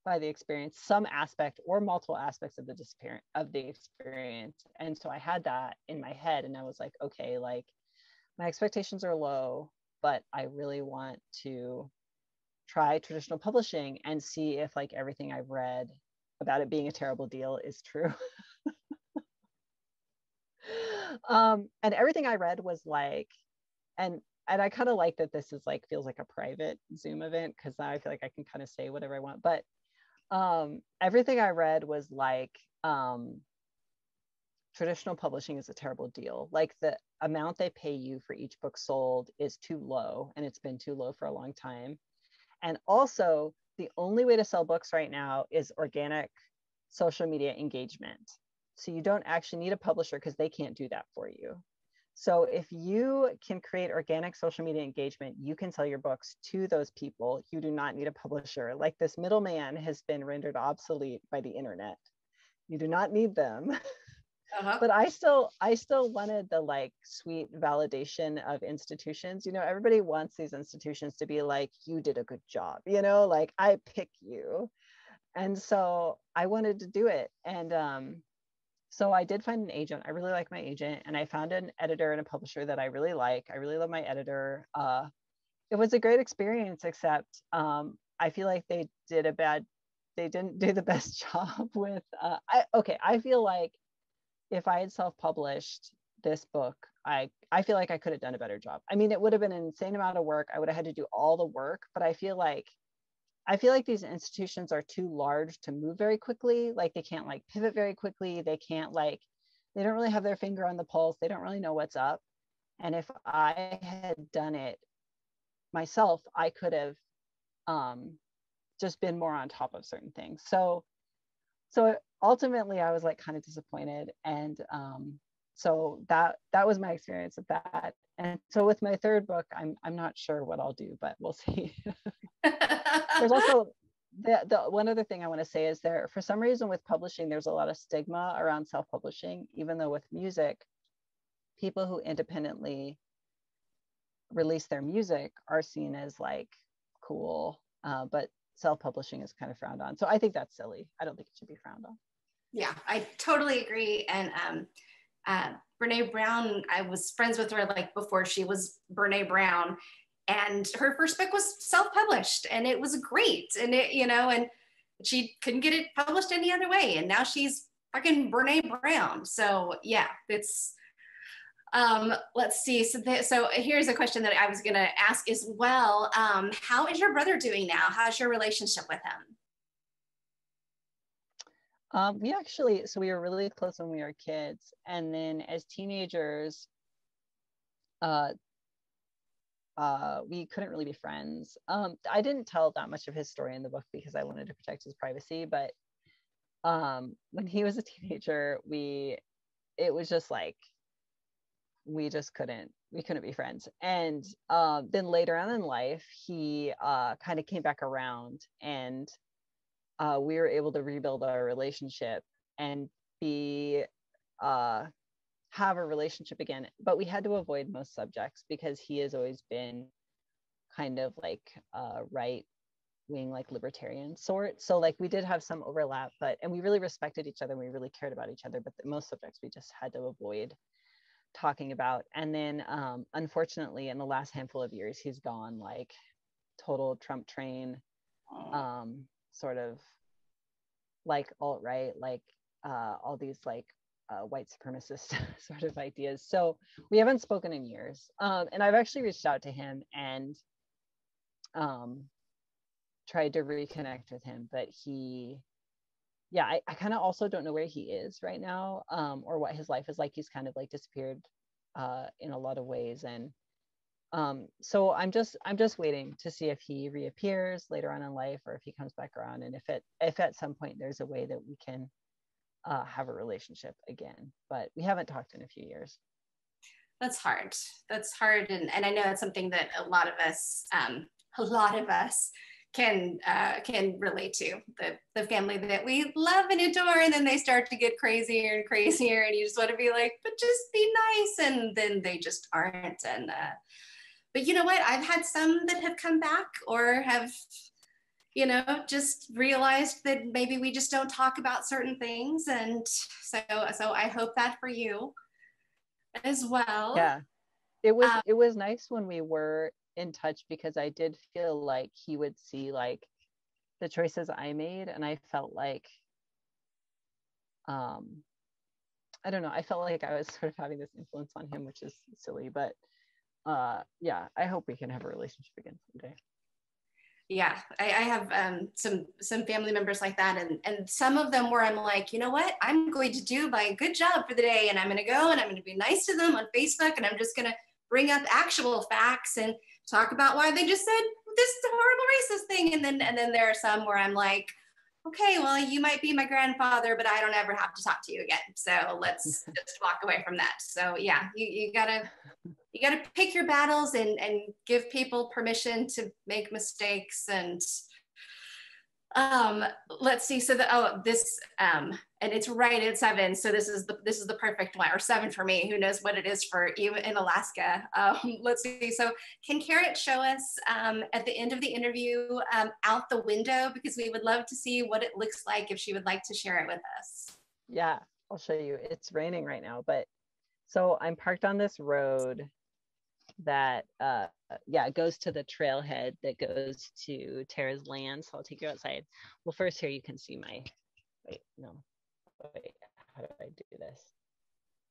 by the experience, some aspect or multiple aspects of the experience. And so I had that in my head, and I was like, okay, like, my expectations are low, but I really want to try traditional publishing and see if like everything I've read about it being a terrible deal is true. And everything I read was like, and I kind of like that this is like, feels like a private Zoom event, because now I feel like I can kind of say whatever I want. But everything I read was like, traditional publishing is a terrible deal. Like, the amount they pay you for each book sold is too low, and it's been too low for a long time. And also, the only way to sell books right now is organic social media engagement. So you don't actually need a publisher because they can't do that for you. So if you can create organic social media engagement, you can sell your books to those people. You do not need a publisher. Like, this middleman has been rendered obsolete by the internet. You do not need them. But I still wanted the like sweet validation of institutions. You know, everybody wants these institutions to be like, you did a good job, you know, like, I pick you. And so I wanted to do it. And so I did find an agent. I really like my agent, and I found an editor and a publisher that I really like. I really love my editor. It was a great experience, except I feel like they didn't do the best job with, I feel like if I had self-published this book, I feel like I could have done a better job. I mean, it would have been an insane amount of work. I would have had to do all the work, but I feel like these institutions are too large to move very quickly. Like, they can't like pivot very quickly. They don't really have their finger on the pulse. They don't really know what's up. And if I had done it myself, I could have just been more on top of certain things. So ultimately I was like kind of disappointed. And so that was my experience with that. And so with my third book, I'm not sure what I'll do, but we'll see. There's also the one other thing I want to say is, there, for some reason with publishing, there's a lot of stigma around self-publishing, even though with music, people who independently release their music are seen as like cool, but self-publishing is kind of frowned on. So I think that's silly. I don't think it should be frowned on. Yeah, I totally agree. And Brene Brown, I was friends with her like before she was Brene Brown, and her first book was self-published, and it was great. And it, you know, and she couldn't get it published any other way, and now she's fucking Brene Brown. So yeah, it's let's see. So here's a question that I was going to ask as well. How is your brother doing now? How's your relationship with him? We were really close when we were kids. And then as teenagers, we couldn't really be friends. I didn't tell that much of his story in the book because I wanted to protect his privacy. But when he was a teenager, it was just like, we couldn't be friends. And then later on in life, he kind of came back around, and we were able to rebuild our relationship and have a relationship again. But we had to avoid most subjects because he has always been kind of like right wing, like libertarian sort. So like, we did have some overlap, and we really respected each other, and we really cared about each other. But most subjects we just had to avoid talking about. And then unfortunately, in the last handful of years, he's gone like total Trump train, sort of like alt-right, like all these like white supremacist sort of ideas. So we haven't spoken in years. And I've actually reached out to him and tried to reconnect with him, but he yeah, I kind of also don't know where he is right now, or what his life is like. He's kind of like disappeared in a lot of ways. And so I'm just waiting to see if he reappears later on in life, or if he comes back around, and if at some point there's a way that we can have a relationship again. But we haven't talked in a few years. That's hard. That's hard. And I know it's something that a lot of us can relate to. The family that we love and adore, and then they start to get crazier and crazier, and you just want to be like, but just be nice, and then they just aren't. And but you know what? I've had some that have come back, or have, you know, just realized that maybe we just don't talk about certain things. And so I hope that for you as well. Yeah, it was nice when we were in touch, because I did feel like he would see like the choices I made, and I felt like I don't know, I felt like I was sort of having this influence on him, which is silly, but yeah, I hope we can have a relationship again someday. Yeah, I have some family members like that, and some of them where I'm like, you know what, I'm going to do my good job for the day, and I'm going to go and I'm going to be nice to them on Facebook, and I'm just going to bring up actual facts and talk about why they just said this horrible racist thing, and then there are some where I'm like, okay, well, you might be my grandfather, but I don't ever have to talk to you again, so let's just walk away from that. So yeah, you gotta pick your battles, and give people permission to make mistakes. And let's see. So this and it's right at 7. So this is the perfect one, or 7 for me. Who knows what it is for you in Alaska? Let's see. So can Carrot show us at the end of the interview out the window, because we would love to see what it looks like if she would like to share it with us. Yeah, I'll show you. It's raining right now, but so I'm parked on this road that goes to the trailhead that goes to Tara's land. So I'll take you outside. Well, first here you can see my how do I do this?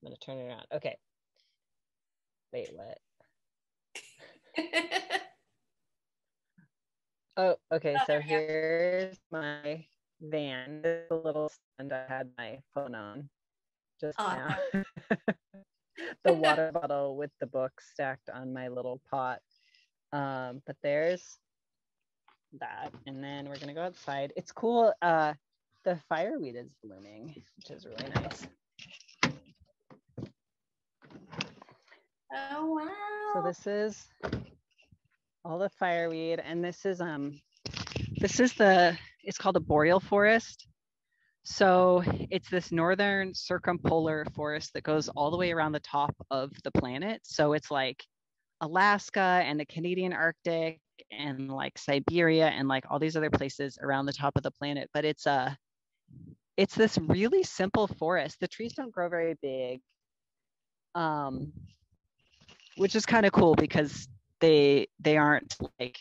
I'm gonna turn it around. Okay. Wait, what? Oh, okay. So here's my van. This little stand I had my phone on just now. The water bottle with the book stacked on my little pot. But there's that, and then we're gonna go outside. It's cool. The fireweed is blooming, which is really nice. Oh wow! So this is all the fireweed, and this is it's called the Boreal Forest. So it's this northern circumpolar forest that goes all the way around the top of the planet. So it's like Alaska and the Canadian Arctic and like Siberia and like all these other places around the top of the planet. But it's this really simple forest. The trees don't grow very big, which is kind of cool because they aren't like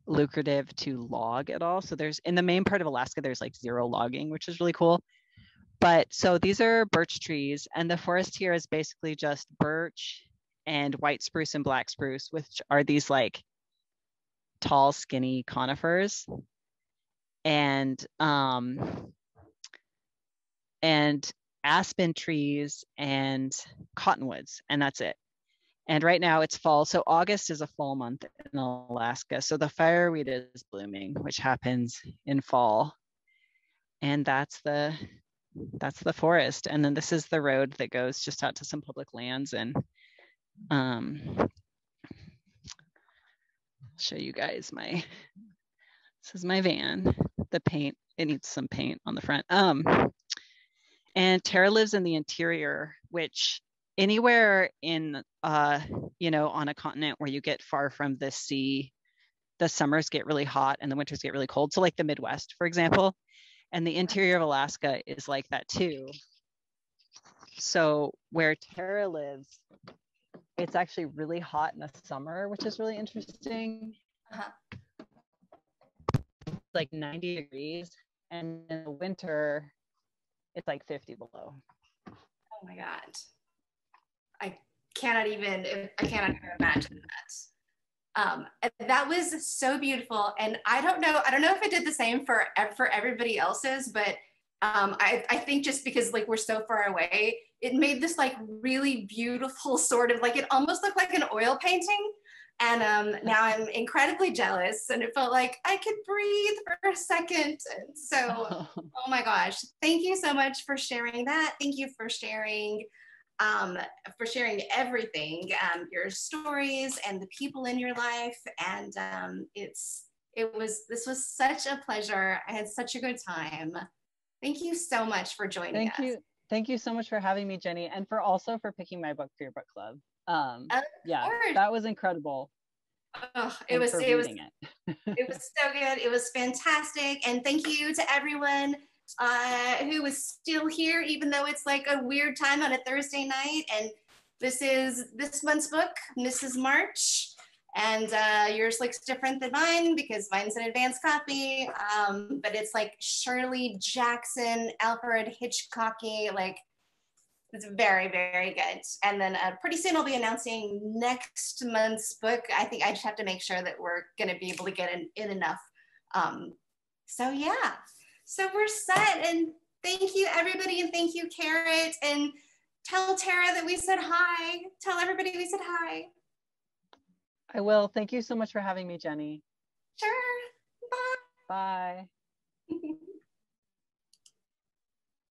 lucrative to log at all. So there's, in the main part of Alaska, there's like 0 logging, which is really cool. But so these are birch trees, and the forest here is basically just birch and white spruce and black spruce, which are these like tall, skinny conifers, and aspen trees and cottonwoods, and that's it. And right now it's fall. So August is a fall month in Alaska. So the fireweed is blooming, which happens in fall. And that's the forest. And then this is the road that goes just out to some public lands. And I'll show you guys this is my van. The paint, it needs some paint on the front. And Tara lives in the interior, which anywhere in, on a continent where you get far from the sea, the summers get really hot and the winters get really cold. So like the Midwest, for example, and the interior of Alaska is like that too. So where Tara lives, it's actually really hot in the summer, which is really interesting. Like 90 degrees. And in the winter, it's like 50 below. Oh my God. I cannot even imagine that. That was so beautiful. And I don't know if it did the same for everybody else's, but I think just because like we're so far away, it made this like really beautiful sort of like, it almost looked like an oil painting. And now I'm incredibly jealous, and it felt like I could breathe for a second. And so, oh my gosh, thank you so much for sharing that. Thank you for sharing everything, your stories and the people in your life. And this was such a pleasure. I had such a good time. Thank you so much for joining Thank us. you. Thank you so much for having me, Jenny, and for also for picking my book for your book club. Of Yeah, course. that was incredible. Oh, It was it was so good. It was fantastic. And thank you to everyone who is still here, even though it's like a weird time on a Thursday night. And this is this month's book, Mrs. March. And yours looks different than mine because mine's an advanced copy. But it's like Shirley Jackson, Alfred Hitchcocky, like it's very, very good. And then pretty soon I'll be announcing next month's book. I think I just have to make sure that we're going to be able to get in enough. So yeah, so we're set. And thank you, everybody. And thank you, Carrot. And tell Tara that we said hi. Tell everybody we said hi. I will. Thank you so much for having me, Jenny. Sure. Bye. Bye.